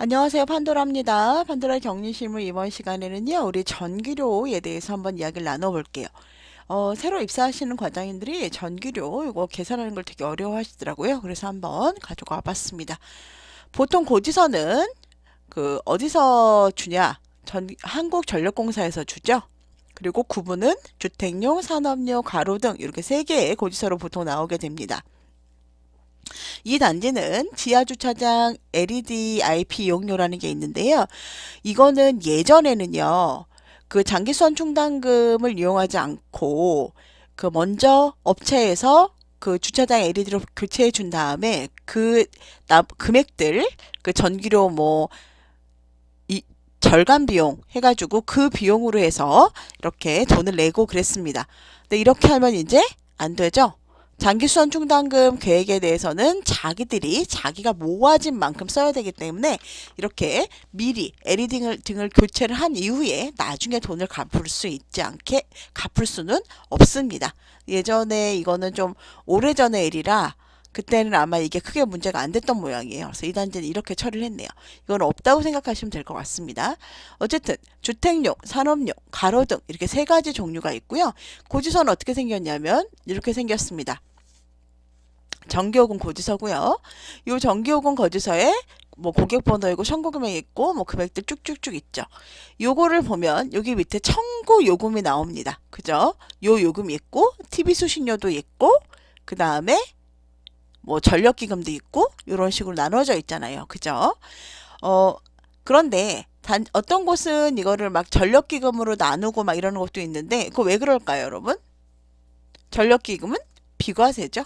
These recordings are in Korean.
안녕하세요. 판도라입니다. 판도라 격리실무 이번 시간에는요, 우리 전기료에 대해서 한번 이야기를 나눠볼게요. 새로 입사하시는 과장님들이 전기료 이거 계산하는 걸 되게 어려워하시더라고요. 그래서 한번 가지고 와봤습니다. 보통 고지서는 어디서 주냐? 한국전력공사에서 주죠. 그리고 구분은 주택용, 산업용, 가로 등 이렇게 세 개의 고지서로 보통 나오게 됩니다. 이 단지는 지하주차장 LED IP 이용료라는 게 있는데요. 이거는 예전에는요, 그 장기수원 충당금을 이용하지 않고, 먼저 업체에서 그 주차장 LED로 교체해 준 다음에 금액들, 그 전기료 절감 비용 해가지고 그 비용으로 해서 이렇게 돈을 내고 그랬습니다. 근데 이렇게 하면 이제 안 되죠? 장기수원 충당금 계획에 대해서는 자기가 모아진 만큼 써야 되기 때문에 이렇게 미리 LED 등을 교체를 한 이후에 나중에 돈을 갚을 수는 없습니다. 예전에 이거는 좀 오래전의 일이라 그때는 아마 이게 크게 문제가 안 됐던 모양이에요. 그래서 이 단지는 이렇게 처리를 했네요. 이건 없다고 생각하시면 될 것 같습니다. 어쨌든 주택용, 산업용, 가로 등 이렇게 세 가지 종류가 있고요. 고지서는 어떻게 생겼냐면 이렇게 생겼습니다. 정기요금 고지서고요. 이 정기요금 고지서에 고객번호이고 청구금액 있고 금액들 쭉쭉쭉 있죠. 요거를 보면 여기 밑에 청구 요금이 나옵니다. 그죠? 요 요금이 있고 TV 수신료도 있고 그 다음에 전력기금도 있고 이런 식으로 나눠져 있잖아요. 그죠? 그런데 어떤 곳은 이거를 막 전력기금으로 나누고 막 이러는 것도 있는데 그거 왜 그럴까요, 여러분? 전력기금은 비과세죠.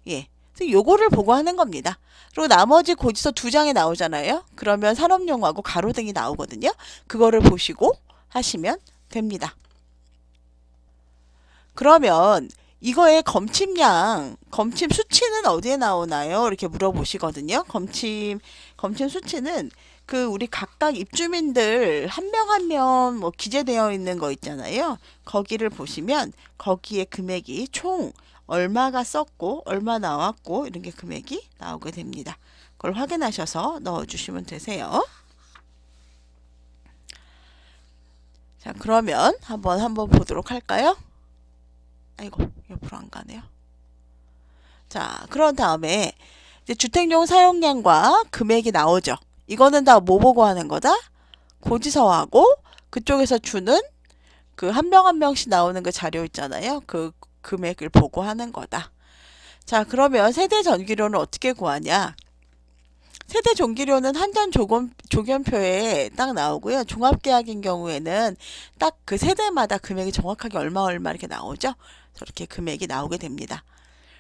예. 그래서 요거를 보고 하는 겁니다. 그리고 나머지 고지서 두 장에 나오잖아요. 그러면 산업용하고 가로등이 나오거든요. 그거를 보시고 하시면 됩니다. 그러면 이거의 검침 수치는 어디에 나오나요? 이렇게 물어보시거든요. 검침 수치는 우리 각각 입주민들 한 명 한 명 기재되어 있는 거 있잖아요. 거기를 보시면 거기에 금액이 총 얼마가 썼고 얼마 나왔고 이런 게 금액이 나오게 됩니다. 그걸 확인하셔서 넣어주시면 되세요. 자, 그러면 한번 보도록 할까요? 아이고, 옆으로 안 가네요. 자, 그런 다음에 이제 주택용 사용량과 금액이 나오죠. 이거는 다 뭐 보고 하는 거다? 고지서하고 그쪽에서 주는 그 한 명 한 명씩 나오는 그 자료 있잖아요. 그 금액을 보고 하는 거다. 자, 그러면 세대 전기료는 어떻게 구하냐? 세대 전기료는 한전 조견표에 딱 나오고요. 종합계약인 경우에는 딱 그 세대마다 금액이 정확하게 얼마 이렇게 나오죠. 저렇게 금액이 나오게 됩니다.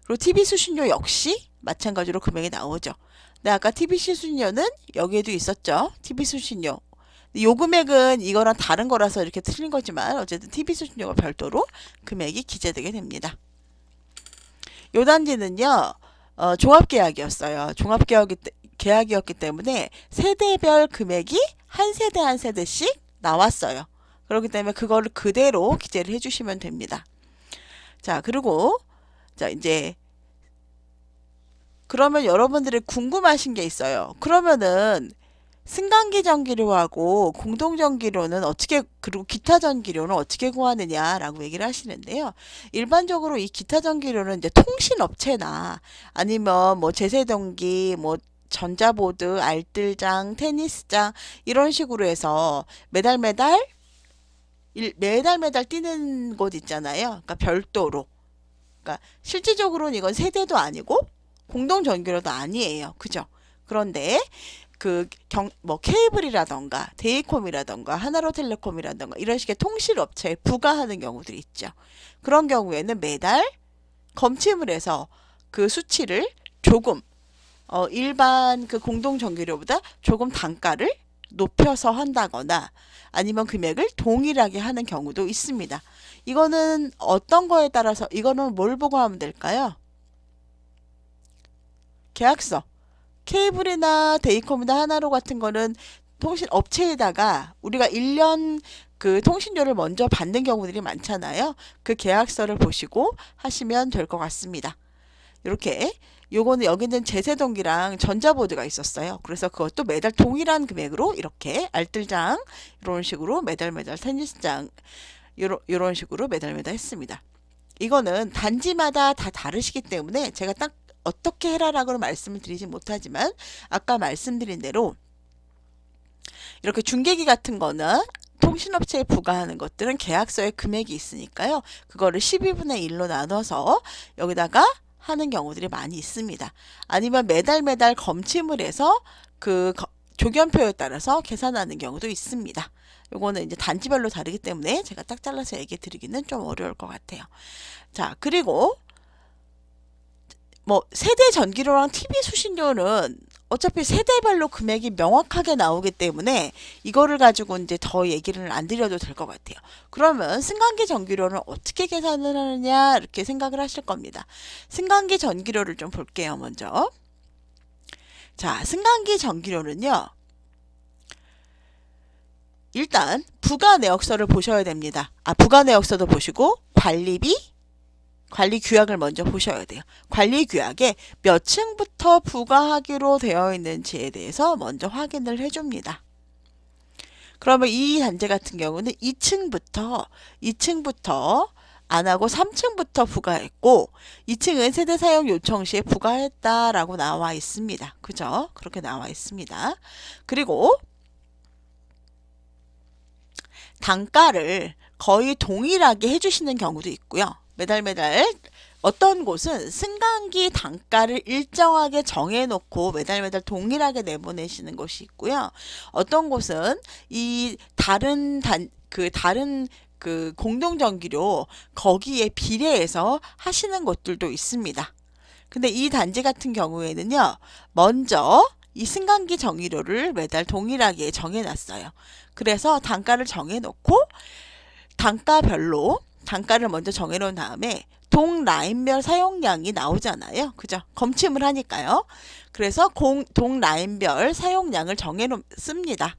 그리고 TV 수신료 역시 마찬가지로 금액이 나오죠. 근데 아까 TV 수신료는 여기에도 있었죠. TV 수신료. 요 금액은 이거랑 다른 거라서 이렇게 틀린 거지만 어쨌든 TV 수신료가 별도로 금액이 기재되게 됩니다. 요 단지는요. 종합계약이었어요. 종합계약이었기 때문에 세대별 금액이 한 세대 한 세대씩 나왔어요. 그렇기 때문에 그거를 그대로 기재를 해주시면 됩니다. 자, 그리고 자 이제 그러면 여러분들이 궁금하신 게 있어요. 그러면은 승강기 전기료하고 공동전기료는 그리고 기타 전기료는 어떻게 구하느냐라고 얘기를 하시는데요. 일반적으로 이 기타 전기료는 이제 통신업체나 아니면 제세동기, 전자보드, 알뜰장, 테니스장 이런 식으로 해서 매달 뛰는 곳 있잖아요. 그러니까 별도로. 그러니까 실질적으로는 이건 세대도 아니고 공동전기료도 아니에요. 그죠? 그런데 케이블이라던가 데이콤이라던가 하나로텔레콤이라던가 이런 식의 통신업체에 부과하는 경우들이 있죠. 그런 경우에는 매달 검침을 해서 그 수치를 조금 일반 그 공동전기료보다 조금 단가를 높여서 한다거나 아니면 금액을 동일하게 하는 경우도 있습니다. 이거는 어떤 거에 따라서 이거는 뭘 보고 하면 될까요? 계약서. 케이블이나 데이콤이나 하나로 같은 거는 통신 업체에다가 우리가 1년 그 통신료를 먼저 받는 경우들이 많잖아요. 그 계약서를 보시고 하시면 될 것 같습니다. 이렇게 요거는 여기는 제세동기랑 전자보드가 있었어요. 그래서 그것도 매달 동일한 금액으로 이렇게 알뜰장 이런 식으로 매달 테니스장 요런 식으로 매달 했습니다. 이거는 단지마다 다 다르시기 때문에 제가 딱 어떻게 해라라고 말씀을 드리지 못하지만 아까 말씀드린 대로 이렇게 중개기 같은 거는 통신업체에 부과하는 것들은 계약서에 금액이 있으니까요. 그거를 12분의 1로 나눠서 여기다가 하는 경우들이 많이 있습니다. 아니면 매달 검침을 해서 그 조견표에 따라서 계산하는 경우도 있습니다. 요거는 이제 단지별로 다르기 때문에 제가 딱 잘라서 얘기해 드리기는 좀 어려울 것 같아요. 자, 그리고 뭐 세대 전기료랑 TV 수신료는 어차피 세대별로 금액이 명확하게 나오기 때문에 이거를 가지고 이제 더 얘기를 안 드려도 될 것 같아요. 그러면 승강기 전기료는 어떻게 계산을 하느냐 이렇게 생각을 하실 겁니다. 승강기 전기료를 좀 볼게요. 먼저. 자, 승강기 전기료는요. 일단 부가 내역서를 보셔야 됩니다. 부가 내역서도 보시고 관리비, 관리 규약을 먼저 보셔야 돼요. 관리 규약에 몇 층부터 부과하기로 되어 있는지에 대해서 먼저 확인을 해줍니다. 그러면 이 단지 같은 경우는 2층부터 안 하고 3층부터 부과했고 2층은 세대 사용 요청 시에 부과했다라고 나와 있습니다. 그죠? 그렇게 나와 있습니다. 그리고 단가를 거의 동일하게 해주시는 경우도 있고요. 매달 어떤 곳은 승강기 단가를 일정하게 정해놓고 매달 동일하게 내보내시는 곳이 있고요. 어떤 곳은 이 다른 공동전기료 거기에 비례해서 하시는 곳들도 있습니다. 근데 이 단지 같은 경우에는요. 먼저 이 승강기 전기료를 매달 동일하게 정해놨어요. 그래서 단가를 정해놓고 단가를 먼저 정해놓은 다음에 동 라인별 사용량이 나오잖아요. 그죠? 검침을 하니까요. 그래서 동 라인별 사용량을 정해놓습니다.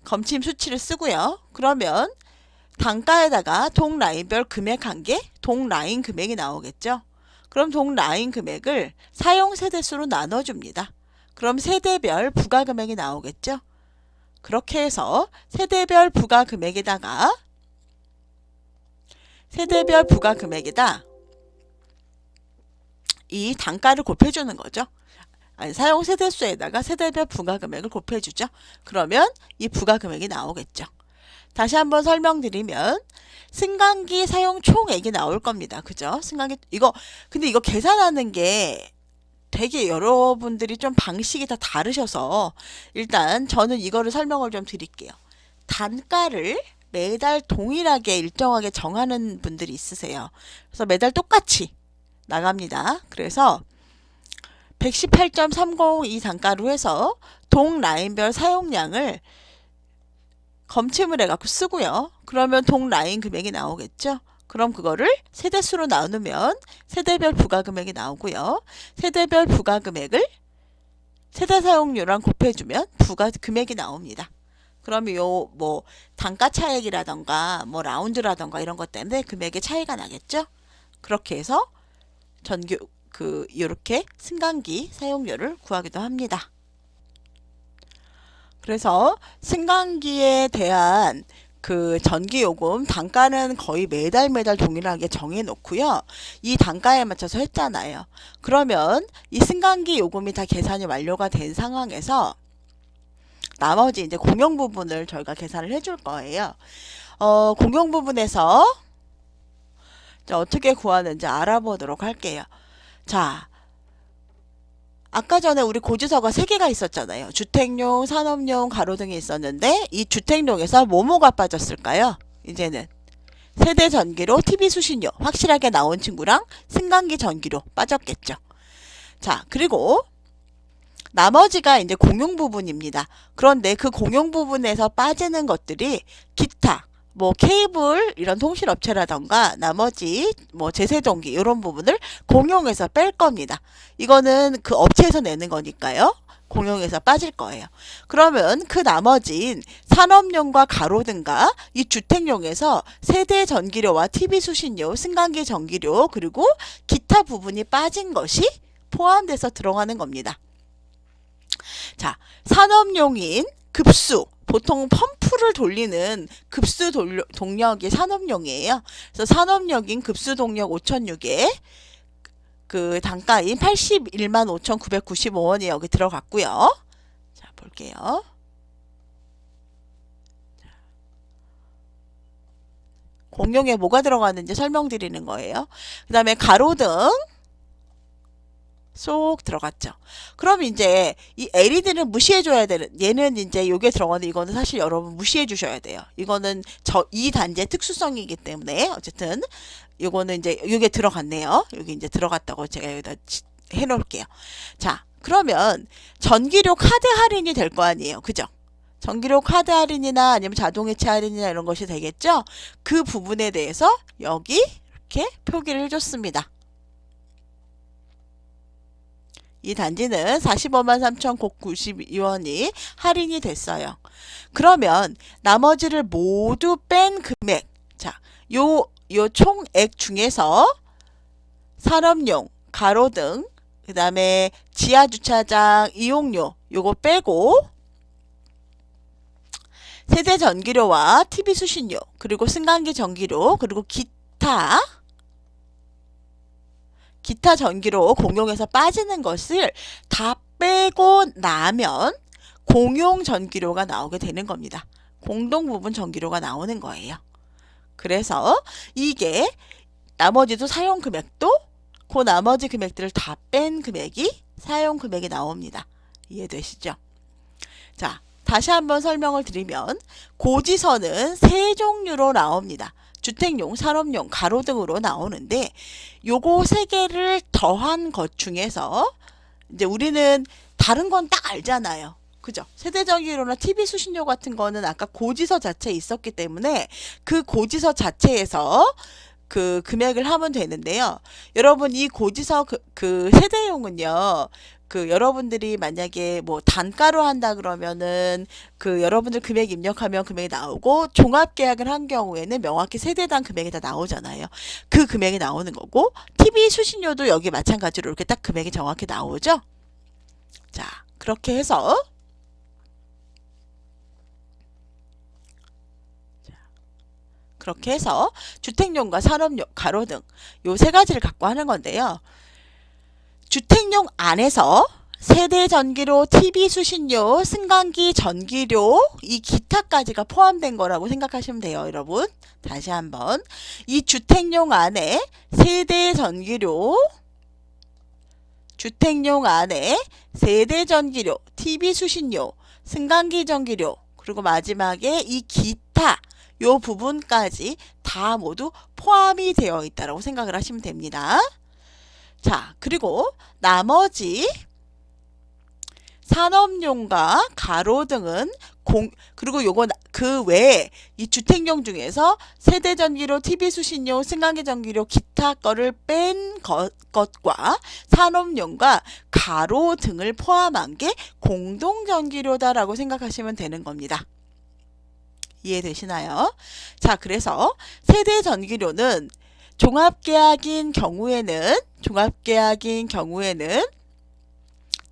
검침 수치를 쓰고요. 그러면 단가에다가 동 라인별 금액 한 개, 동 라인 금액이 나오겠죠. 그럼 동 라인 금액을 사용 세대수로 나눠줍니다. 그럼 세대별 부가 금액이 나오겠죠. 그렇게 해서 세대별 부가 금액에다 이 단가를 곱해주는 거죠. 사용 세대수에다가 세대별 부가 금액을 곱해주죠. 그러면 이 부가 금액이 나오겠죠. 다시 한번 설명드리면 승강기 사용 총액이 나올 겁니다. 그죠? 근데 이거 계산하는 게 되게 여러분들이 좀 방식이 다 다르셔서 일단 저는 이거를 설명을 좀 드릴게요. 단가를 매달 동일하게 일정하게 정하는 분들이 있으세요. 그래서 매달 똑같이 나갑니다. 그래서 118.30 이 단가로 해서 동 라인별 사용량을 검침을 해갖고 쓰고요. 그러면 동 라인 금액이 나오겠죠. 그럼 그거를 세대수로 나누면 세대별 부가 금액이 나오고요. 세대별 부가 금액을 세대 사용료랑 곱해주면 부가 금액이 나옵니다. 그러면 뭐 단가 차액이라던가 뭐 라운드라던가 이런 것 때문에 금액의 차이가 나겠죠. 그렇게 해서 이렇게 승강기 사용료를 구하기도 합니다. 그래서 승강기에 대한 그 전기요금 단가는 거의 매달 동일하게 정해놓고요. 이 단가에 맞춰서 했잖아요. 그러면 이 승강기 요금이 다 계산이 완료가 된 상황에서 나머지 이제 공용 부분을 저희가 계산을 해줄 거예요. 공용 부분에서 어떻게 구하는지 알아보도록 할게요. 자, 아까 전에 우리 고지서가 3개가 있었잖아요. 주택용, 산업용, 가로등이 있었는데 이 주택용에서 뭐뭐가 빠졌을까요? 이제는 세대 전기료, TV 수신료 확실하게 나온 친구랑 승강기 전기료 빠졌겠죠. 자, 그리고 나머지가 이제 공용 부분입니다. 그런데 그 공용 부분에서 빠지는 것들이 기타, 뭐 케이블 이런 통신업체라던가 나머지 뭐 제세동기 이런 부분을 공용해서 뺄 겁니다. 이거는 그 업체에서 내는 거니까요. 공용해서 빠질 거예요. 그러면 그 나머진 산업용과 가로등과 이 주택용에서 세대 전기료와 TV 수신료, 승강기 전기료 그리고 기타 부분이 빠진 것이 포함돼서 들어가는 겁니다. 자, 산업용인 급수, 보통 펌프를 돌리는 급수 동력이 산업용이에요. 그래서 산업용인 급수 동력 5,006에 그 단가인 81만 5,995원이 여기 들어갔고요. 자, 볼게요. 공룡에 뭐가 들어갔는지 설명드리는 거예요. 그 다음에 가로등 쏙 들어갔죠. 그럼 이제 이 LED는 무시해줘야 되는, 얘는 이제 요게 들어가는데 이거는 사실 여러분 무시해 주셔야 돼요. 이거는 이 단지의 특수성이기 때문에 어쨌든 요거는 이제 요게 들어갔네요. 여기 이제 들어갔다고 제가 여기다 해 놓을게요. 자, 그러면 전기료 카드 할인이 될 거 아니에요. 그죠? 전기료 카드 할인이나 아니면 자동이체 할인이나 이런 것이 되겠죠? 그 부분에 대해서 여기 이렇게 표기를 해줬습니다. 이 단지는 45만 3,992원이 할인이 됐어요. 그러면 나머지를 모두 뺀 금액, 자, 요 총액 중에서 산업용, 가로등, 그 다음에 지하주차장 이용료 요거 빼고 세대 전기료와 TV 수신료, 그리고 승강기 전기료, 그리고 기타 전기료 공용에서 빠지는 것을 다 빼고 나면 공용 전기료가 나오게 되는 겁니다. 공동 부분 전기료가 나오는 거예요. 그래서 이게 나머지도 사용 금액도 그 나머지 금액들을 다 뺀 금액이 사용 금액이 나옵니다. 이해되시죠? 자, 다시 한번 설명을 드리면 고지서는 세 종류로 나옵니다. 주택용, 산업용, 가로등으로 나오는데 요거 세 개를 더한 것 중에서 이제 우리는 다른 건 딱 알잖아요. 그죠? 세대전기료나 TV 수신료 같은 거는 아까 고지서 자체에 있었기 때문에 그 고지서 자체에서 그 금액을 하면 되는데요. 여러분 이 고지서 그 세대용은요. 그 여러분들이 만약에 뭐 단가로 한다 그러면은 그 여러분들 금액 입력하면 금액이 나오고 종합계약을 한 경우에는 명확히 세대당 금액이 다 나오잖아요. 그 금액이 나오는 거고 TV 수신료도 여기 마찬가지로 이렇게 딱 금액이 정확히 나오죠. 자, 그렇게 해서 주택용과 산업용, 가로등 요 세 가지를 갖고 하는 건데요. 주택용 안에서 세대 전기료, TV 수신료, 승강기 전기료, 이 기타까지가 포함된 거라고 생각하시면 돼요, 여러분. 다시 한번. 이 주택용 안에 세대 전기료, 주택용 안에 세대 전기료, TV 수신료, 승강기 전기료, 그리고 마지막에 이 기타, 요 부분까지 다 모두 포함이 되어 있다고 생각을 하시면 됩니다. 자, 그리고 나머지 산업용과 가로등은 그리고 요거 그 외에 이 주택용 중에서 세대 전기료, TV 수신료, 승강기 전기료, 기타 거를 뺀 것과 산업용과 가로등을 포함한 게 공동 전기료다라고 생각하시면 되는 겁니다. 이해되시나요? 자, 그래서 세대 전기료는 종합계약인 경우에는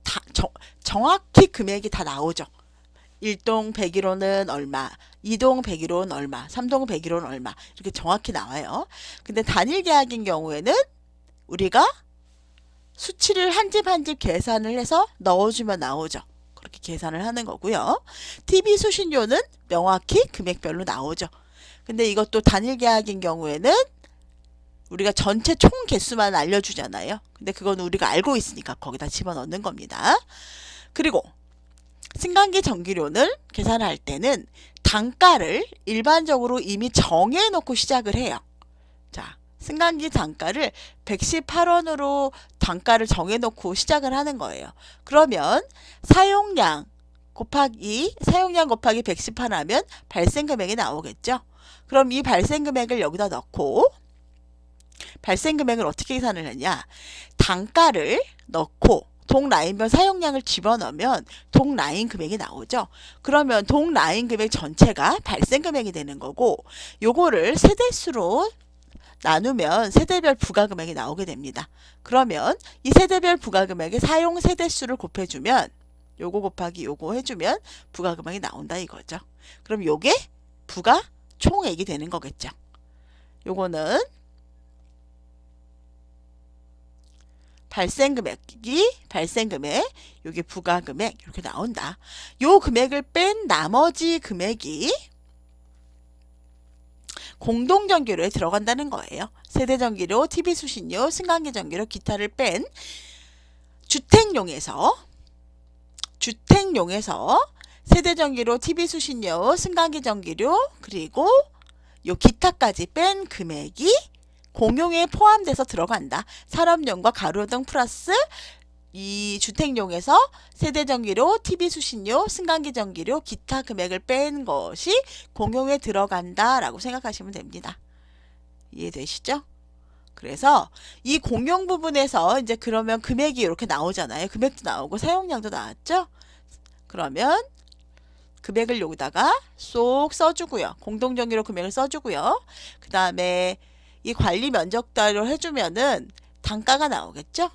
다 정확히 금액이 다 나오죠. 1동 101호는 얼마, 2동 101호는 얼마, 3동 101호는 얼마 이렇게 정확히 나와요. 근데 단일 계약인 경우에는 우리가 수치를 한 집 한 집 계산을 해서 넣어주면 나오죠. 그렇게 계산을 하는 거고요. TV 수신료는 명확히 금액별로 나오죠. 근데 이것도 단일 계약인 경우에는 우리가 전체 총 개수만 알려주잖아요. 근데 그건 우리가 알고 있으니까 거기다 집어넣는 겁니다. 그리고 승강기 전기료를 계산할 때는 단가를 일반적으로 이미 정해놓고 시작을 해요. 자, 승강기 단가를 118원으로 단가를 정해놓고 시작을 하는 거예요. 그러면 사용량 곱하기 118 하면 발생 금액이 나오겠죠. 그럼 이 발생 금액을 여기다 넣고 발생 금액을 어떻게 계산을 하냐? 단가를 넣고 동라인별 사용량을 집어넣으면 동라인 금액이 나오죠. 그러면 동라인 금액 전체가 발생 금액이 되는 거고 요거를 세대수로 나누면 세대별 부가금액이 나오게 됩니다. 그러면 이 세대별 부가금액의 사용 세대수를 곱해주면 요거 곱하기 요거 해주면 부가금액이 나온다 이거죠. 그럼 요게 부가 총액이 되는 거겠죠. 요거는 발생금액, 요게 부가금액 이렇게 나온다. 요 금액을 뺀 나머지 금액이 공동전기료에 들어간다는 거예요. 세대전기료, TV수신료, 승강기전기료, 기타를 뺀 주택용에서 세대전기료, TV수신료, 승강기전기료 그리고 요 기타까지 뺀 금액이 공용에 포함돼서 들어간다. 산업용과 가로 등 플러스 이 주택용에서 세대전기료, TV수신료, 승강기전기료, 기타 금액을 뺀 것이 공용에 들어간다 라고 생각하시면 됩니다. 이해되시죠? 그래서 이 공용 부분에서 이제 그러면 금액이 이렇게 나오잖아요. 금액도 나오고 사용량도 나왔죠? 그러면 금액을 여기다가 쏙 써주고요. 공동전기료 금액을 써주고요. 그 다음에 이 관리 면적대로 해주면은 단가가 나오겠죠?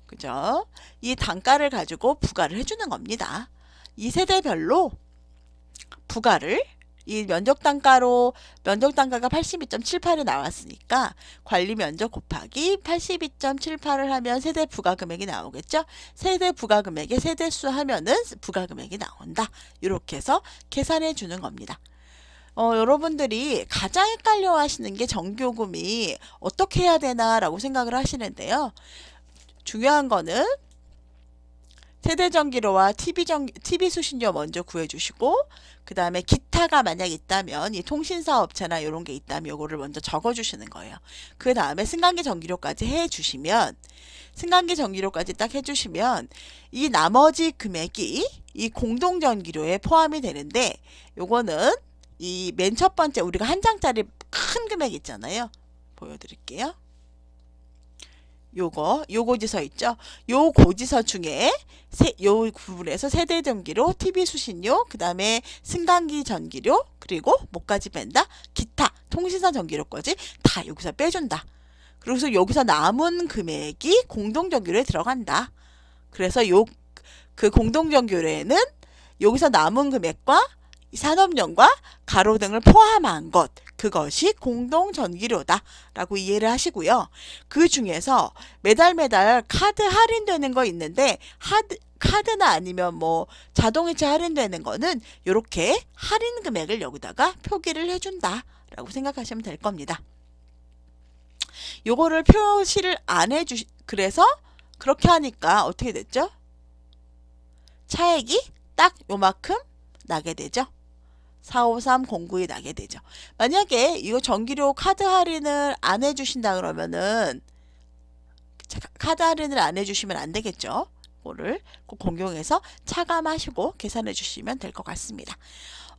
그죠? 이 단가를 가지고 부과를 해주는 겁니다. 이 세대별로 부과를 이 면적단가가 82.78이 나왔으니까 관리 면적 곱하기 82.78을 하면 세대 부가금액이 나오겠죠? 세대 부가금액에 세대수 하면은 부가금액이 나온다. 이렇게 해서 계산해 주는 겁니다. 여러분들이 가장 헷갈려 하시는 게 전기요금이 어떻게 해야 되나 라고 생각을 하시는데요. 중요한 거는 세대전기료와 TV수신료 먼저 구해주시고 그 다음에 기타가 만약 있다면 이 통신사업체나 이런 게 있다면 이거를 먼저 적어주시는 거예요. 그 다음에 승강기 전기료까지 해주시면 딱 해주시면 이 나머지 금액이 이 공동전기료에 포함이 되는데 요거는 이 맨 첫 번째 우리가 한 장짜리 큰 금액 있잖아요. 보여드릴게요. 요 고지서 있죠? 요 고지서 중에 요 부분에서 세대전기료, TV수신료, 그 다음에 승강기 전기료, 그리고 뭐까지 뺀다? 기타, 통신사 전기료까지 다 여기서 빼준다. 그래서 여기서 남은 금액이 공동전기료에 들어간다. 그래서 그 공동전기료에는 여기서 남은 금액과 산업용과 가로등을 포함한 것, 그것이 공동전기료다 라고 이해를 하시고요. 그 중에서 매달 카드 할인되는 거 있는데 카드나 아니면 뭐 자동이체 할인되는 거는 이렇게 할인 금액을 여기다가 표기를 해준다 라고 생각하시면 될 겁니다. 요거를 표시를 안 그래서 그렇게 하니까 어떻게 됐죠? 차액이 딱 요만큼 나게 되죠. 45309이 나게 되죠. 만약에 이거 전기료 카드 할인을 안 해주신다 그러면은 카드 할인을 안 해주시면 안 되겠죠. 그거를 꼭 공용해서 차감하시고 계산해 주시면 될 것 같습니다.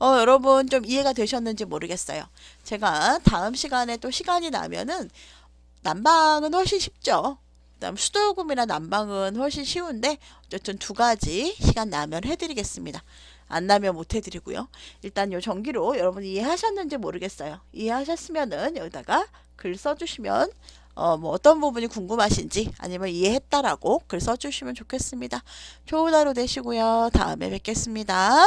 여러분 좀 이해가 되셨는지 모르겠어요. 제가 다음 시간에 또 시간이 나면은 난방은 훨씬 쉽죠. 그다음 수도요금이나 난방은 훨씬 쉬운데 어쨌든 두 가지 시간 나면 해드리겠습니다. 안 나면 못 해드리고요. 일단 요 전기료 여러분이 이해하셨는지 모르겠어요. 이해하셨으면은 여기다가 글 써주시면 뭐 어떤 부분이 궁금하신지 아니면 이해했다라고 글 써주시면 좋겠습니다. 좋은 하루 되시고요. 다음에 뵙겠습니다.